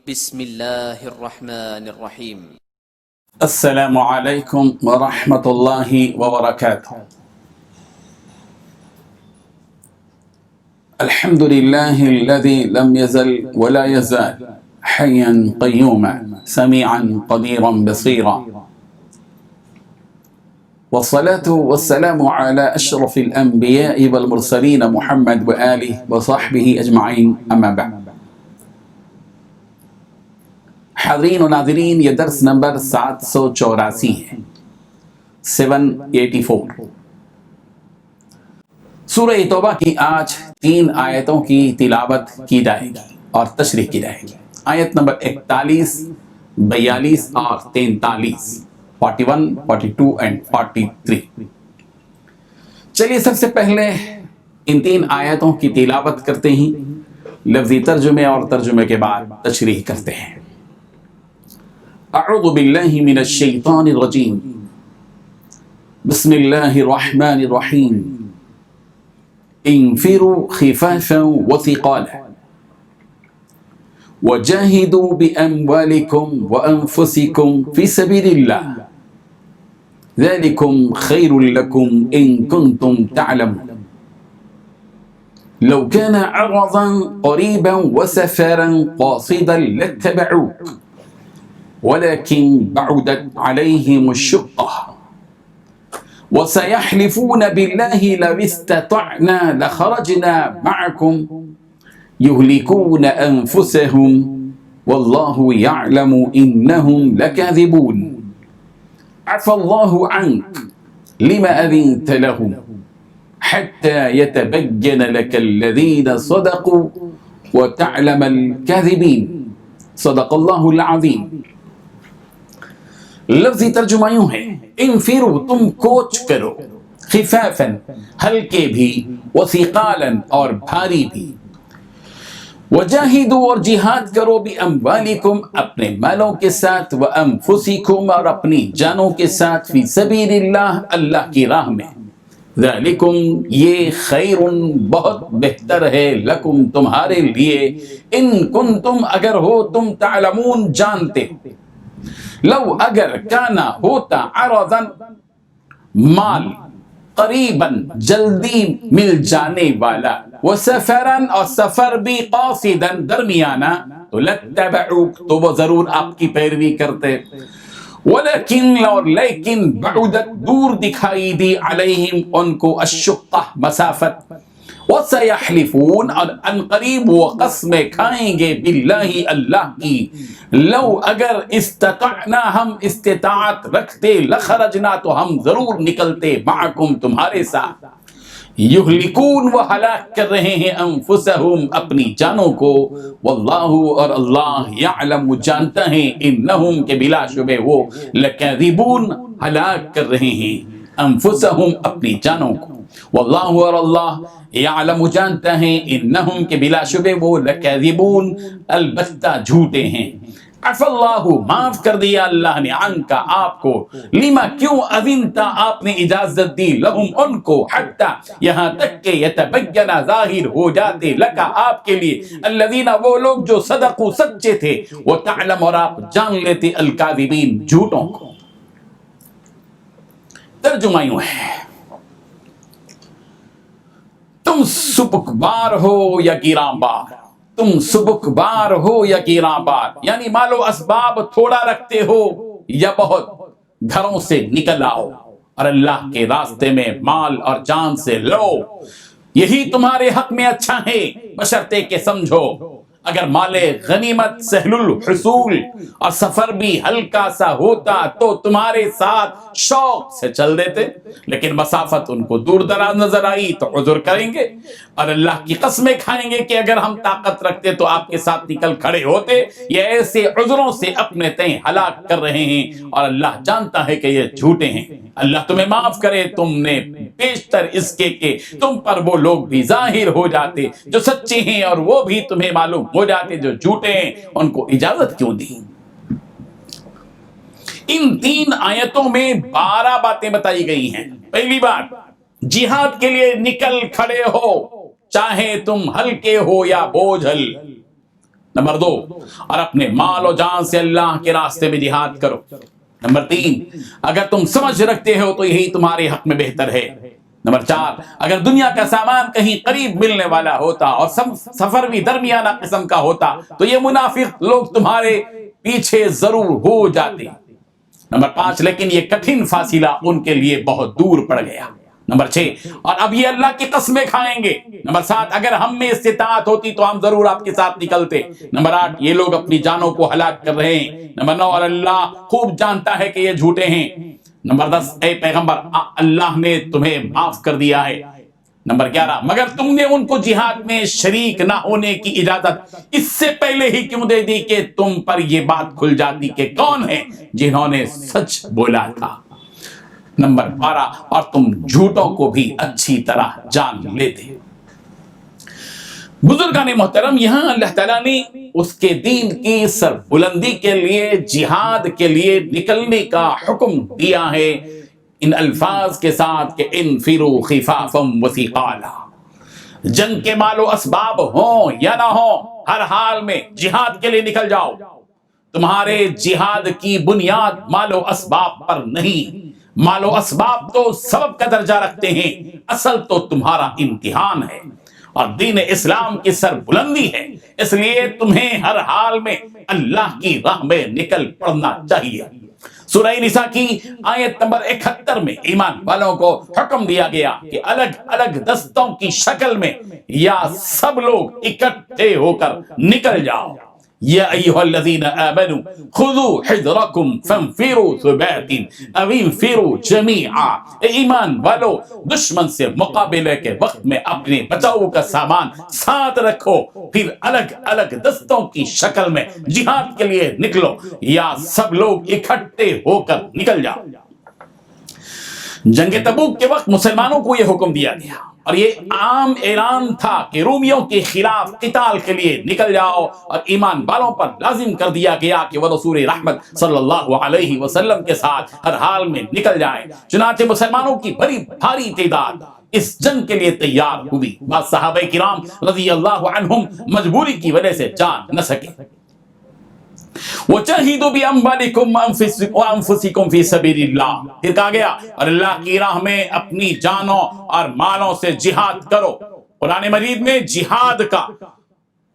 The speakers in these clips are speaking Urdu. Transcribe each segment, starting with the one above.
بسم اللہ الرحمن الرحیم۔ السلام علیکم ورحمۃ اللہ وبرکاتہ۔ الحمد للہ الذی لم یزل ولا یزال حیا قیوما سمیعا قدیرا بصیرا، والصلاة والسلام على اشرف الانبیاء والمرسلین محمد وآلہ وصحبہ اجمعین، اما بعد۔ حاضرین و ناظرین، یہ درس نمبر 784 ہے، 784۔ سورہ توبہ کی آج 3 آیتوں کی تلاوت کی جائے گی اور تشریح کی جائے گی۔ آیت نمبر 41، 42 اور 43، 41، 42 اور 43۔ چلیے سب سے پہلے ان 3 آیتوں کی تلاوت کرتے ہیں، لفظی ترجمے اور ترجمے کے بعد تشریح کرتے ہیں۔ اعوذ باللہ من الشیطان الرجیم، بسم اللہ الرحمن الرحیم، انفروا خفافا وثقالا وجاہدوا باموالکم وانفسکم فی سبیل اللہ ذلکم خیر لکم ان کنتم تعلمون لو كان عرضا قریبا وسفرا قاصدا لاتبعوک ولكن بعدت عليهم الشقة وسيحلفون بالله لو استطعنا لخرجنا معكم يهلكون أنفسهم والله يعلم إنهم لكاذبون عفى الله عنك لما أذنت لهم حتى يتبين لك الذين صدقوا وتعلم الكاذبين صدق اللہ العظیم۔ لفظی ترجمہ یوں ہے، انفروا، تم کوچ کرو، خفافا، ہلکے بھی، وثقالا، اور بھاری بھی، وجاہدوا، اور جہاد کرو، باموالکم، اپنے مالوں کے ساتھ، وانفسکم، اور اپنی جانوں کے ساتھ، فی سبیل اللہ، اللہ کی راہ میں، ذالکم، یہ خیر، بہت بہتر ہے، لکم، تمہارے لیے، ان کنتم، اگر ہو تم، تعلمون، جانتے، لو، اگر، کانا، ہوتا، عرضا، مال، قریبا، جلدی مل جانے والا، وسفرا، اور سفر بھی، قاصدا، درمیانہ، تو لاتبعوک، تو وہ ضرور آپ کی پیروی کرتے، ولیکن، اور لیکن، بعدت، دور دکھائی دی، علیہم، ان کو، الشقہ، مسافت، وسیحلفون، اور ان قریب وہ قسمیں کھائیں گے، باللہ، اللہ کی، لو، اگر، استطعنا، ہم استطاعت رکھتے، لخرجنا، تو ہم ضرور نکلتے، معکم، تمہارے ساتھ، یہلکون، وہ ہلاک کر رہے ہیں، انفسہم، اپنی جانوں کو، واللہ، اور اللہ، یعلم، جانتا ہے، انہم، کہ بلا شبہ وہ، لکاذبون، ہلاک کر رہے ہیں، انفسہم، اپنی جانوں کو، واللہ، اور اللہ، یعلم، جانتا ہے، انہم، کہ بلا شبہ وہ، لکاذبون، البتہ جھوٹے ہیں، عفا اللہ، معاف کر دیا اللہ نے، عنکا، آپ کو، لما، کیوں، اذنتا، آپ نے اجازت دی، لہم، ان کو، حتی، یہاں تک کہ، یتبین، ظاہر ہو جاتے، لکا، آپ کے لیے، الذین، وہ لوگ جو صدقوا، سچے تھے، وتعلم، اور آپ جان لیتے، الکاذبین، جھوٹوں کو۔ ترجمہ یوں ہے، تم سبک بار ہو یا گیراں بار، تم سبک بار ہو یا گیراں بار، یعنی مال و اسباب تھوڑا رکھتے ہو یا بہت، گھروں سے نکل آؤ اور اللہ کے راستے میں مال اور جان سے لو، یہی تمہارے حق میں اچھا ہے، بشرطے کہ سمجھو، اگر مال غنیمت سہل الحصول اور سفر بھی ہلکا سا ہوتا تو تمہارے ساتھ شوق سے چل دیتے، لیکن مسافت ان کو دور دراز نظر آئی تو عذر کریں گے، اور اللہ کی قسمیں کھائیں گے کہ اگر ہم طاقت رکھتے تو آپ کے ساتھ نکل کھڑے ہوتے۔ یہ ایسے عذروں سے اپنے تئیں ہلاک کر رہے ہیں، اور اللہ جانتا ہے کہ یہ جھوٹے ہیں۔ اللہ تمہیں معاف کرے، تم نے بیشتر اس کے کہ تم پر وہ لوگ بھی ظاہر ہو جاتے جو سچے ہیں، اور وہ بھی تمہیں معلوم ہو جاتے جو جھوٹے ہیں، ان کو اجازت کیوں دی۔ ان 3 آیتوں میں 12 باتیں بتائی گئی ہیں۔ پہلی بات، جہاد کے لیے، نکل کھڑے ہو، چاہے تم ہلکے ہو یا بوجھل، جہاد کے لیے، نکل کھڑے ہو، چاہے تم ہلکے ہو یا بوجھل، نکل کھڑے ہو، چاہے تم ہلکے ہو یا بوجھل، نکل کھڑے ہو، چاہے تم ہلکے ہو یا بوجھل، نمبر 2، اور اپنے مال و جان سے اللہ کے راستے میں جہاد کرو۔ نمبر 3، اگر تم سمجھ رکھتے ہو تو یہی تمہارے حق میں بہتر ہے۔ نمبر 4، اگر دنیا کا سامان کہیں قریب ملنے والا ہوتا اور سفر بھی درمیانہ قسم کا ہوتا تو یہ منافق لوگ تمہارے پیچھے ضرور ہو جاتے۔ نمبر 5، لیکن یہ کٹھن فاصلہ ان کے لیے بہت دور پڑ گیا۔ نمبر 6، اور اب یہ اللہ کی قسمیں کھائیں گے۔ نمبر 7، اگر ہم میں استطاعت ہوتی تو ہم ضرور آپ کے ساتھ نکلتے۔ نمبر 8، یہ لوگ اپنی جانوں کو ہلاک کر رہے ہیں۔ نمبر 9، اور اللہ خوب جانتا ہے کہ یہ جھوٹے ہیں۔ نمبر 10، اے پیغمبر اللہ نے تمہیں معاف کر دیا ہے۔ نمبر 11، مگر تم نے ان کو جہاد میں شریک نہ ہونے کی اجازت اس سے پہلے ہی کیوں دے دی کہ تم پر یہ بات کھل جاتی کہ کون ہے جنہوں نے سچ بولا تھا۔ نمبر 12، اور تم جھوٹوں کو بھی اچھی طرح جان لیتے۔ بزرگان محترم، یہاں اللہ تعالیٰ نے اس کے دین کی سربلندی کے لیے جہاد کے لیے نکلنے کا حکم دیا ہے ان الفاظ کے ساتھ کہ انفروا خفافا وثقالا۔ جنگ کے مال و اسباب ہوں یا نہ ہوں، ہر حال میں جہاد کے لیے نکل جاؤ۔ تمہارے جہاد کی بنیاد مال و اسباب پر نہیں، مال و اسباب تو سبب کا درجہ رکھتے ہیں، اصل تو تمہارا امتحان ہے اور دین اسلام کی سربلندی ہے۔ اس لیے تمہیں ہر حال میں اللہ کی راہ میں نکل پڑنا چاہیے۔ سورہ نساء کی آیت نمبر 71 میں ایمان والوں کو حکم دیا گیا کہ الگ الگ دستوں کی شکل میں یا سب لوگ اکٹھے ہو کر نکل جاؤ۔ یا ایھا الذین آمنوا خذوا حذرکم فانفروا ثبات او انفروا جمیعا۔ اے ایمان والو، دشمن سے مقابلے کے وقت میں اپنے بچاؤ کا سامان ساتھ رکھو، پھر الگ الگ دستوں کی شکل میں جہاد کے لیے نکلو یا سب لوگ اکٹھے ہو کر نکل جاؤ۔ جنگ تبوک کے وقت مسلمانوں کو یہ حکم دیا گیا اور یہ عام اعلان تھا کہ رومیوں کے خلاف قتال کے لیے نکل جاؤ، اور ایمان والوں پر لازم کر دیا گیا کہ وہ رسول رحمت صلی اللہ علیہ وسلم کے ساتھ ہر حال میں نکل جائیں۔ چنانچہ مسلمانوں کی بڑی بھاری تعداد اس جنگ کے لیے تیار ہوئی۔ بعض صحابہ کرام رضی اللہ عنہم مجبوری کی وجہ سے جان نہ سکے۔ وَجَاهِدُوا بِأَمْوَالِكُمْ وَأَنفُسِكُمْ فِي سَبِيلِ اللَّهِ۔ پھر کہا گیا اور اللہ کی راہ میں اپنی جانوں اور مالوں سے جہاد کرو۔ قرآن مجید میں جہاد کا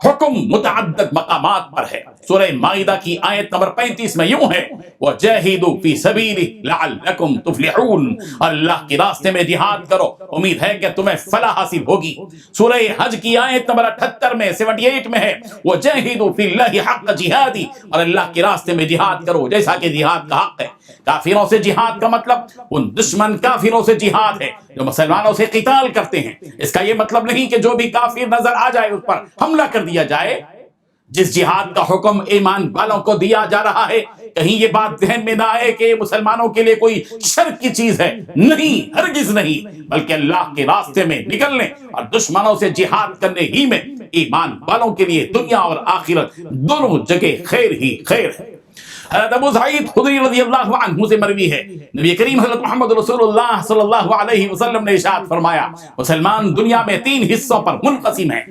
حکم متعدد مقامات پر ہے۔ سورہ مائدہ کی آیت نمبر 35 میں یوں ہے وَجَاهِدُوا فِي سَبِيلِهِ لَعَلَّكُمْ تُفْلِحُونَ، اللہ کے راستے میں جہاد کرو، امید ہے کہ تمہیں فلاح حاصل ہوگی۔ سورہ حج کی آیت نمبر 78 میں 78 میں ہے وَجَاهِدُوا فِي اللَّهِ حَقَّ جِهَادِهِ، اور اللہ کے راستے میں جہاد کرو جیسا کہ جہاد کا حق ہے۔ کافروں سے جہاد کا مطلب ان دشمن کافروں سے جہاد ہے جو مسلمانوں سے قتال کرتے ہیں۔ اس کا یہ مطلب نہیں کہ جو بھی کافر نظر آ جائے اس پر حملہ کر دیا جائے۔ جس جہاد کا حکم ایمان والوں کو دیا جا رہا ہے، کہیں یہ بات ذہن میں نہ آئے کہ مسلمانوں کے لیے کوئی شر کی چیز ہے، نہیں، ہرگز نہیں، بلکہ اللہ کے راستے میں نکلنے اور دشمنوں سے جہاد کرنے ہی میں ایمان والوں کے لیے دنیا اور آخرت دونوں جگہ خیر ہی خیر ہے۔ حضرت ابو سعید خدری رضی اللہ عنہ سے مروی ہے، نبی کریم حضرت محمد رسول اللہ صلی اللہ علیہ وسلم نے ارشاد فرمایا مسلمان دنیا میں 3 حصوں پر منقسم ہیں۔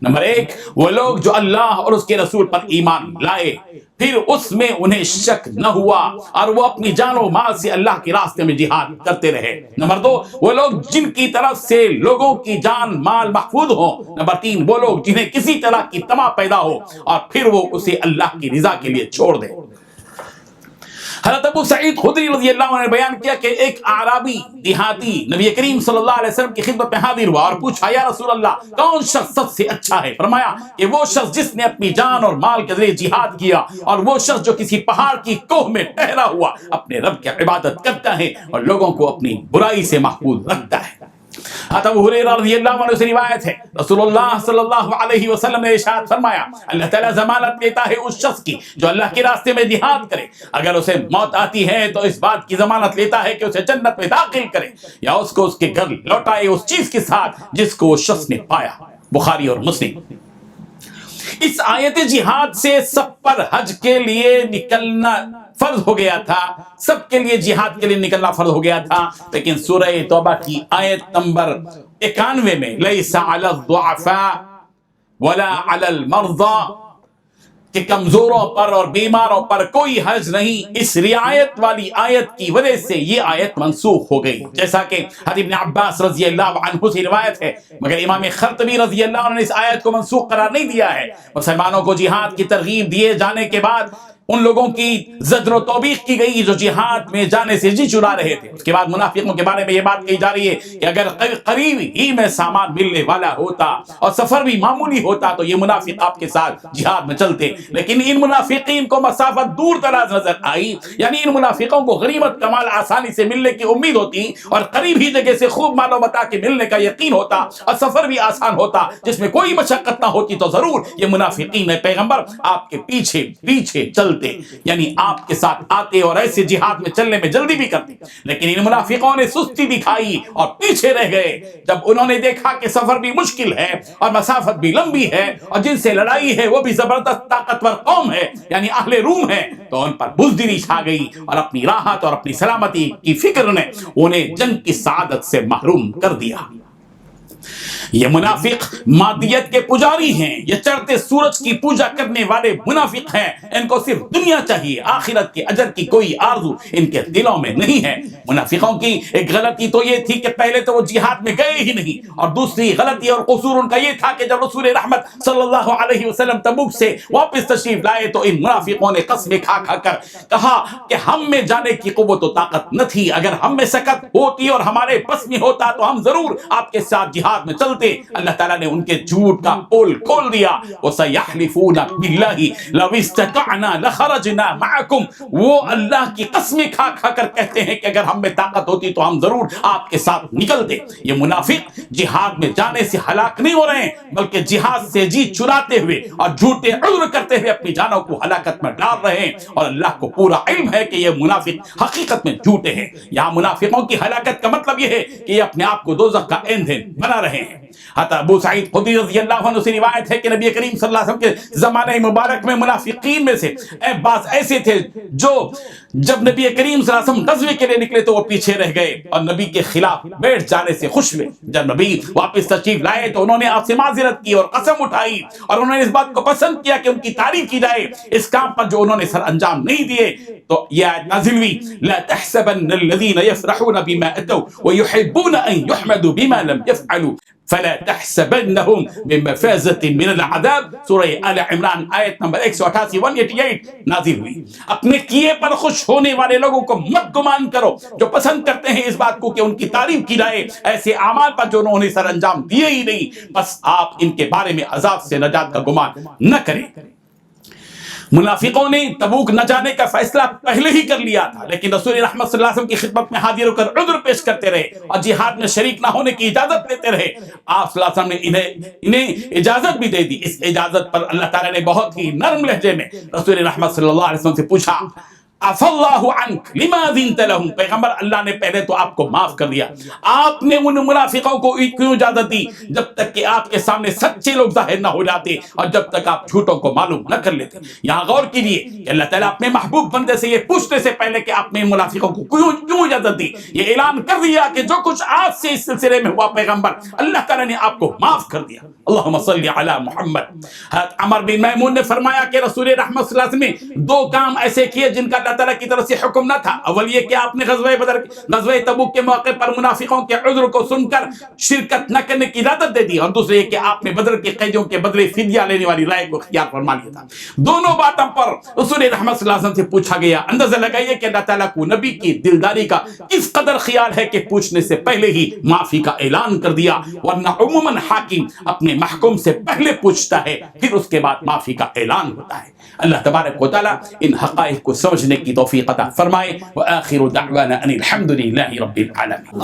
نمبر 1، وہ لوگ جو اللہ اور اس کے رسول پر ایمان لائے، پھر اس میں انہیں شک نہ ہوا اور وہ اپنی جان و مال سے اللہ کے راستے میں جہاد کرتے رہے۔ نمبر 2، وہ لوگ جن کی طرف سے لوگوں کی جان مال محفوظ ہو۔ نمبر 3، وہ لوگ جنہیں کسی طرح کی طمع پیدا ہو اور پھر وہ اسے اللہ کی رضا کے لیے چھوڑ دے۔ حضرت ابو سعید خدری رضی اللہ عنہ نے بیان کیا کہ ایک اعرابی دیہاتی نبی کریم صلی اللہ علیہ وسلم کی خدمت میں حاضر ہوا اور پوچھا یا رسول اللہ کون شخص سب سے اچھا ہے؟ فرمایا کہ وہ شخص جس نے اپنی جان اور مال کے ذریعے جہاد کیا، اور وہ شخص جو کسی پہاڑ کی کوہ میں ٹھہرا ہوا اپنے رب کی عبادت کرتا ہے اور لوگوں کو اپنی برائی سے محفوظ رکھتا ہے۔ ابو ہریرہ رضی اللہ عنہ سے روایت ہے رسول اللہ صلی اللہ علیہ وسلم نے ارشاد فرمایا اللہ تعالیٰ ضمانت لیتا ہے اس شخص کی جو اللہ کے راستے میں جہاد کرے، اگر اسے موت آتی ہے تو اس بات کی ضمانت لیتا ہے کہ اسے جنت میں داخل کرے یا اس کو اس کے گھر لوٹائے اس چیز کے ساتھ جس کو اس شخص نے پایا۔ بخاری اور مسلم۔ اس آیت جہاد سے سب پر حج کے لیے نکلنا فرض ہو گیا تھا، سب کے لیے جہاد کے لیے نکلنا فرض ہو گیا تھا، لیکن سورہ توبہ کی آیت نمبر 91 میں لیس علی الضعفاء ولا علی المرضى کہ کمزوروں پر اور بیماروں پر کوئی حرج نہیں، اس رعایت والی آیت کی وجہ سے یہ آیت منسوخ ہو گئی، جیسا کہ حضرت ابن عباس رضی اللہ عنہ سے روایت ہے۔ مگر امام خرطبی رضی اللہ عنہ نے اس آیت کو منسوخ قرار نہیں دیا ہے۔ مسلمانوں کو جہاد کی ترغیب دیے جانے کے بعد ان لوگوں کی زجر و توبیخ کی گئی جو جہاد میں جانے سے جی چرا رہے تھے۔ اس کے بعد منافقوں کے بارے میں یہ بات کہی جا رہی ہے کہ اگر قریب ہی میں سامان ملنے والا ہوتا اور سفر بھی معمولی ہوتا تو یہ منافق آپ کے ساتھ جہاد میں چلتے، لیکن ان منافقین کو مسافت دور دراز نظر آئی، یعنی ان منافقوں کو غنیمت کا مال آسانی سے ملنے کی امید ہوتی اور قریب ہی جگہ سے خوب مال و متاع کے ملنے کا یقین ہوتا اور سفر بھی آسان ہوتا جس میں کوئی مشقت نہ ہوتی، تو ضرور یہ منافقین پیغمبر آپ کے پیچھے پیچھے چلتے، یعنی آپ کے ساتھ آتے اور ایسے جہاد میں چلنے میں جلدی بھی کرتے۔ لیکن ان منافقوں نے سستی دکھائی اور پیچھے رہ گئے۔ جب انہوں نے دیکھا کہ سفر بھی مشکل ہے اور مسافت بھی لمبی ہے اور جن سے لڑائی ہے وہ بھی زبردست طاقتور قوم ہے، یعنی اہل روم ہے، تو ان پر بزدلی چھا گئی اور اپنی راحت اور اپنی سلامتی کی فکر نے انہیں جنگ کی سعادت سے محروم کر دیا۔ یہ منافق مادیت کے پجاری ہیں، یہ چڑھتے سورج کی پوجا کرنے والے منافق ہیں، ان کو صرف دنیا چاہیے، آخرت کے اجر کی کوئی آرزو ان کے دلوں میں نہیں ہے۔ منافقوں کی ایک غلطی تو یہ تھی کہ پہلے تو وہ جہاد میں گئے ہی نہیں، اور دوسری غلطی اور قصور ان کا یہ تھا کہ جب رسول رحمت صلی اللہ علیہ وسلم تبوک سے واپس تشریف لائے تو ان منافقوں نے قسمیں کھا کھا کر کہا کہ ہم میں جانے کی قوت و طاقت نہ تھی، اگر ہم میں سکت ہوتی اور ہمارے بس میں ہوتا تو ہم ضرور آپ کے ساتھ جہاد میں چلتے۔ اللہ تعالیٰ نے ان کے جھوٹ کا پول کھول دیا۔ وَسَيَحْلِفُونَ بِاللَّهِ لَوِ اسْتَطَعْنَا لَخَرَجْنَا مَعَكُمْ، وہ اللہ کی قسمیں کھا کھا کر کہتے ہیں کہ اگر ہم میں طاقت ہوتی تو ہم ضرور آپ کے ساتھ نکلتے۔ یہ منافق جہاد میں جانے سے ہلاک نہیں ہو رہے ہیں، بلکہ جہاد سے جی چراتے ہوئے اور جھوٹے عذر کرتے ہوئے اپنی جانوں کو ہلاکت میں ڈال رہے ہیں، اور اللہ کو پورا علم ہے کہ یہ منافق حقیقت میں جھوٹے ہیں۔ یہاں منافقوں کی ہلاکت کا مطلب یہ ہے کہ یہ اپنے آپ کو دوزخ کا ایندھن بنا رہے ہیں۔ حتی ابو سعید خدری رضی اللہ عنہ سے روایت ہے کہ نبی کریم صلی اللہ علیہ وسلم کے زمانہ مبارک میں منافقین میں سے بعض ایسے تھے جو جب نبی کریم صلی اللہ علیہ وسلم غزوے کے لیے نکلے تو وہ پیچھے رہ گئے اور نبی کے خلاف بیٹھ جانے سے خوش ہوئے۔ جب نبی واپس تشریف لائے تو انہوں نے آپ سے معذرت کی اور قسم اٹھائی، اور انہوں نے اس بات کو پسند کیا کہ ان کی تعریف کی جائے اس کام پر جو انہوں نے سر انجام نہیں دیے۔ تو یہ آیت نازل ہوئی، لا تحسبن الذين يفرحون بما اتوا ويحبون ان يحمدوا بما لم يفعلوا فلا تحسبنهم بمفازة من العذاب، سورہ آل عمران آیت نمبر 188 188 نازل ہوئی۔ اپنے کیے پر خوش ہونے والے لوگوں کو مت گمان کرو جو پسند کرتے ہیں اس بات کو کہ ان کی تعریف کی جائے ایسے اعمال پر جو انہوں نے سر انجام دیے ہی نہیں، بس آپ ان کے بارے میں عذاب سے نجات کا گمان نہ کریں۔ منافقوں نے تبوک نہ جانے کا فیصلہ پہلے ہی کر لیا تھا، لیکن رسول رحمت صلی اللہ علیہ وسلم کی خدمت میں حاضر ہو کر عذر پیش کرتے رہے اور جہاد میں شریک نہ ہونے کی اجازت دیتے رہے۔ آپ صلی اللہ علیہ وسلم نے انہیں اجازت بھی دے دی۔ اس اجازت پر اللہ تعالیٰ نے بہت ہی نرم لہجے میں رسول رحمت صلی اللہ علیہ وسلم سے پوچھا، عفا اللہ عنک لما ذنت لهم، پیغمبر اللہ نے پہلے تو آپ کو معاف کر دیا، آپ نے ان منافقوں کو کیوں اجازت دی جب تک کہ آپ کے سامنے سچے لوگ ظاہر نہ ہو جاتے اور جب تک آپ جھوٹوں کو معلوم نہ کر لیتے۔ یہاں غور کیجیے کہ اللہ تعالیٰ اپنے محبوب بندے سے یہ پوچھنے سے پہلے کہ آپ نے ان منافقوں کو کیوں اجازت دی، یہ اعلان کر دیا کہ جو کچھ آپ سے اس سلسلے میں ہوا پیغمبر اللہ تعالیٰ نے آپ کو معاف کر دیا۔ اللہم صلی علی محمد۔ عمر بن میمون نے فرمایا کہ رسول رحمت صلی اللہ علیہ وسلم نے دو کام ایسے کیے جن کا اللہ تعالیٰ کی طرف سے حکم نہ تھا۔ اول یہ کہ آپ نے غزوہ تبوک کے موقع پر منافقوں کے عذر کو سن کر شرکت نہ کرنے کی اجازت دے دی، اور دوسرے یہ کہ آپ نے بدر کے قیدیوں کے بدلے فدیہ لینے والی رائے کو اختیار فرما لیا تھا۔ دونوں باتوں پر رسول رحمت صلی اللہ علیہ وسلم سے پوچھا گیا۔ اندازہ لگائیے کہ اللہ تعالیٰ کو نبی کی دلداری کا کس قدر خیال ہے کہ پوچھنے سے پہلے ہی معافی کا اعلان کر دیا، ورنہ عموماً حاکم اپنے محکوم سے پہلے پوچھتا ہے پھر اس کے بعد معافی کا اعلان ہوتا ہے۔ اللہ تبارک و تعالیٰ ان حقائق کو سمجھنے کی توفیق عطا فرمائے۔ وآخر دعوانا ان الحمد للہ رب العالمین۔